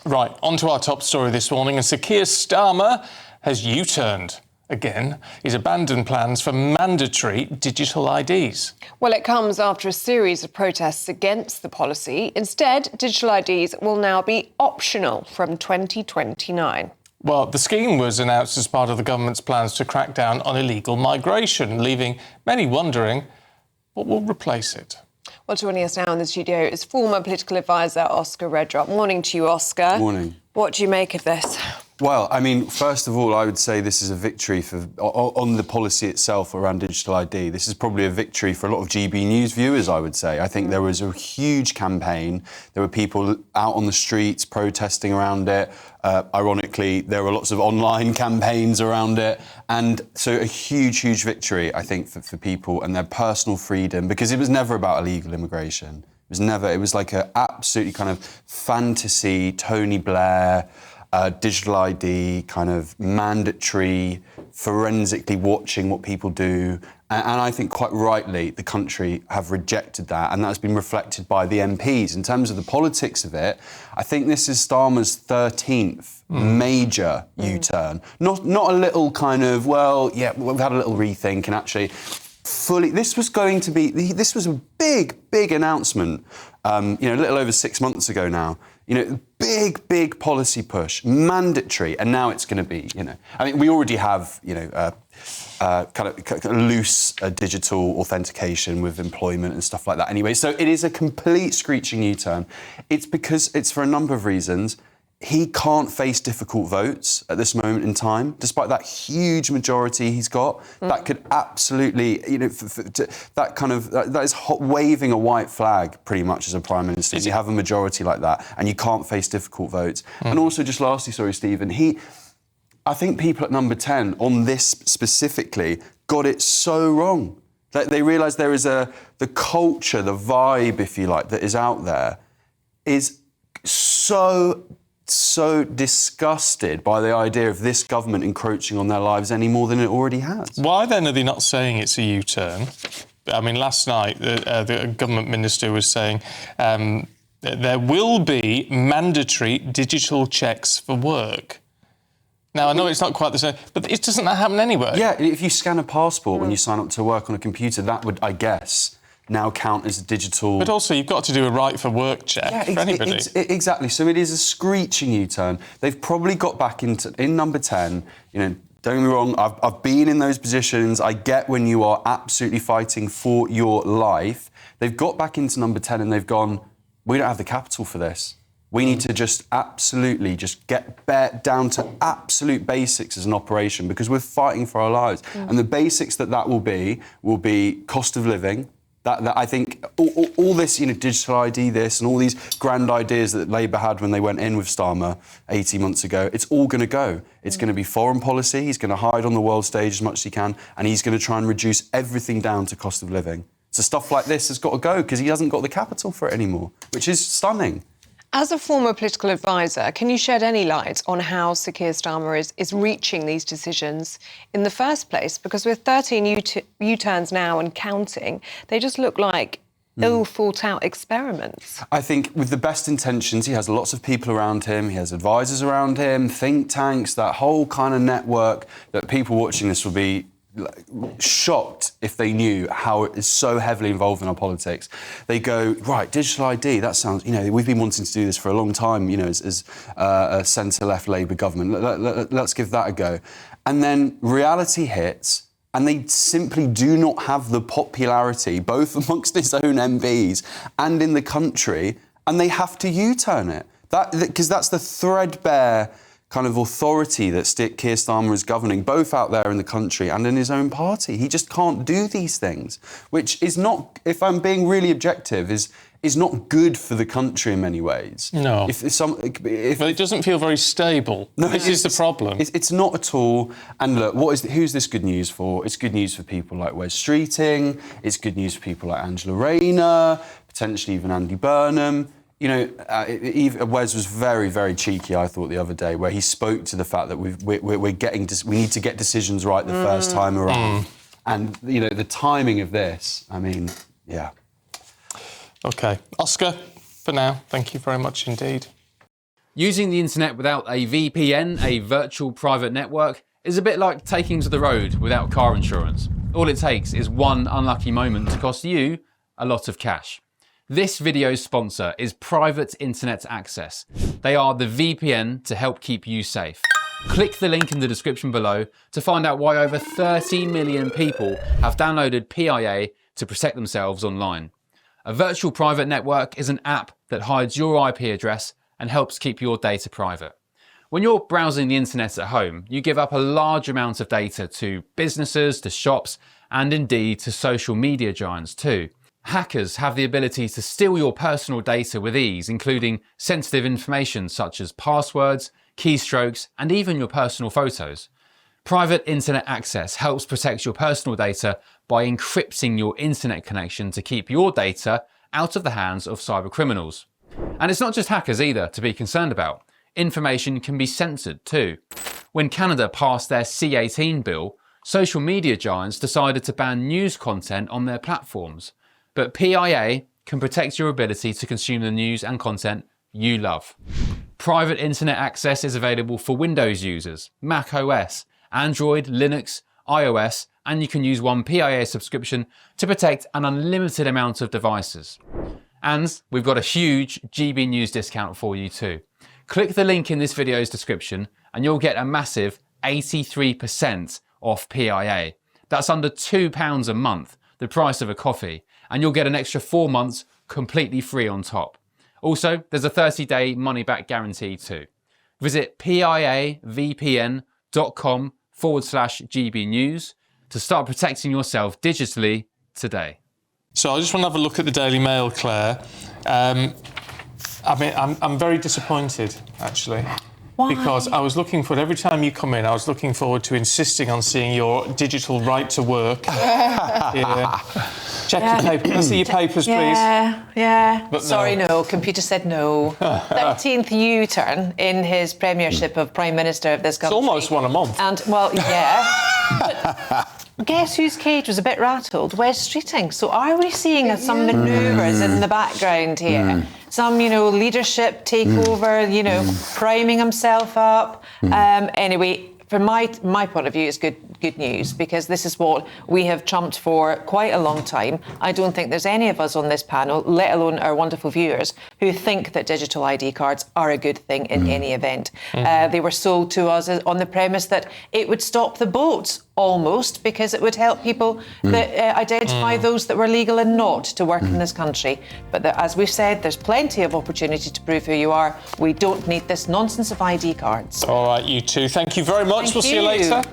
Right, on to our top story this morning. And Sir Keir Starmer has U-turned. Again, he's abandoned plans for mandatory digital IDs. Well, it comes after a series of protests against the policy. Instead, digital IDs will now be optional from 2029. Well, the scheme was announced as part of the government's plans to crack down on illegal migration, leaving many wondering what will replace it. Well, joining us now in the studio is former political advisor Oscar Reddrop. Morning to you, Oscar. Morning. What do you make of this? Well, I mean, first of all, I would say this is a victory on the policy itself around digital ID. This is probably a victory for a lot of GB News viewers, I would say. I think there was a huge campaign. There were people out on the streets protesting around it. Ironically, there were lots of online campaigns around it. And so a huge, huge victory, I think, for people and their personal freedom, because it was never about illegal immigration. It was like an absolutely kind of fantasy, Tony Blair, digital ID, kind of mandatory, forensically watching what people do. And I think quite rightly the country have rejected that, and that's been reflected by the MPs. In terms of the politics of it, I think this is Starmer's 13th major U-turn. Not a little kind of, well, yeah, we've had a little rethink and actually fully, this was a big announcement, a little over 6 months ago now. Big policy push, mandatory, and now it's going to be, I mean, we already have, kind of loose digital authentication with employment and stuff like that anyway. So it is a complete screeching U-turn. It's because it's for a number of reasons. He can't face difficult votes at this moment in time, despite that huge majority he's got. That could absolutely, that is waving a white flag pretty much as a prime minister. You have a majority like that, and you can't face difficult votes. And also, just lastly, sorry, Stephen, I think people at number 10 on this specifically got it so wrong. They realise there is the culture, the vibe, if you like, that is out there is so disgusted by the idea of this government encroaching on their lives any more than it already has. Why then are they not saying it's a U-turn? I mean, last night the government minister was saying there will be mandatory digital checks for work. Now, I know it's not quite the same, but doesn't that happen anywhere? Yeah, if you scan a passport when you sign up to work on a computer, that would, I guess, now count as a digiget. But also, you've got to do a right for work check for anybody. Exactly. So it is a screeching U-turn. They've probably got back in number 10. Don't get me wrong. I've been in those positions. I get when you are absolutely fighting for your life. They've got back into number 10 and they've gone, we don't have the capital for this. We need to just absolutely just get down to absolute basics as an operation, because we're fighting for our lives. And the basics that will be cost of living. That I think all this, digital ID, this and all these grand ideas that Labour had when they went in with Starmer 18 months ago, it's all going to go. It's going to be foreign policy. He's going to hide on the world stage as much as he can, and he's going to try and reduce everything down to cost of living. So stuff like this has got to go because he hasn't got the capital for it anymore, which is stunning. As a former political advisor, can you shed any light on how Sir Keir Starmer is reaching these decisions in the first place? Because with 13 U-turns now and counting, they just look like ill-thought-out experiments. I think with the best intentions, he has lots of people around him, he has advisors around him, think tanks, that whole kind of network that people watching this will be shocked if they knew how it is so heavily involved in our politics. They go, right, digital ID, that sounds, we've been wanting to do this for a long time, as a centre-left Labour government. Let's give that a go. And then reality hits, and they simply do not have the popularity, both amongst its own MPs and in the country, and they have to U-turn it. Because that's the threadbare kind of authority that Keir Starmer is governing, both out there in the country and in his own party. He just can't do these things, which is not, if I'm being really objective, is not good for the country in many ways. No. But it doesn't feel very stable. No, this is the problem. It's not at all. And look, who's this good news for? It's good news for people like Wes Streeting. It's good news for people like Angela Rayner, potentially even Andy Burnham. Wes was very, very cheeky, I thought, the other day, where he spoke to the fact that we need to get decisions right the first time around. And, the timing of this, I mean, yeah. OK. Oscar, for now, thank you very much indeed. Using the internet without a VPN, a virtual private network, is a bit like taking to the road without car insurance. All it takes is one unlucky moment to cost you a lot of cash. This video's sponsor is Private Internet Access. They are the VPN to help keep you safe. Click the link in the description below to find out why over 30 million people have downloaded PIA to protect themselves online. A virtual private network is an app that hides your IP address and helps keep your data private. When you're browsing the internet at home, you give up a large amount of data to businesses, to shops, and indeed to social media giants too. Hackers have the ability to steal your personal data with ease, including sensitive information such as passwords, keystrokes, and even your personal photos. Private Internet Access helps protect your personal data by encrypting your internet connection to keep your data out of the hands of cybercriminals. And it's not just hackers either to be concerned about. Information can be censored too. When Canada passed their C18 bill, social media giants decided to ban news content on their platforms. But PIA can protect your ability to consume the news and content you love. Private Internet Access is available for Windows users, Mac OS, Android, Linux, iOS, and you can use one PIA subscription to protect an unlimited amount of devices. And we've got a huge GB News discount for you too. Click the link in this video's description and you'll get a massive 83% off PIA. That's under £2 a month, the price of a coffee, and you'll get an extra 4 months completely free on top. Also, there's a 30-day money-back guarantee too. Visit piavpn.com/GB News to start protecting yourself digitally today. So I just want to have a look at the Daily Mail, Claire. I'm very disappointed, actually. Why? Because I was looking forward, every time you come in, I was looking forward to insisting on seeing your digital right to work. Yeah. Check your paper. Can I see your papers, please? Yeah. But Sorry, no. no. Computer said no. 13th U-turn in his premiership of Prime Minister of this It's country. almost one a month. And, well, yeah. But guess whose cage was a bit rattled? Wes Streeting. So are we seeing some manoeuvres in the background here? Some, leadership takeover, priming himself up. Anyway, from my point of view, it's good news, because this is what we have trumped for quite a long time. I don't think there's any of us on this panel, let alone our wonderful viewers, who think that digital ID cards are a good thing in any event. They were sold to us on the premise that it would stop the boats, almost, because it would help people that identify those that were legal and not to work in this country. But as we've said, there's plenty of opportunity to prove who you are. We don't need this nonsense of ID cards. All right, you two. Thank you very much. We'll see you later.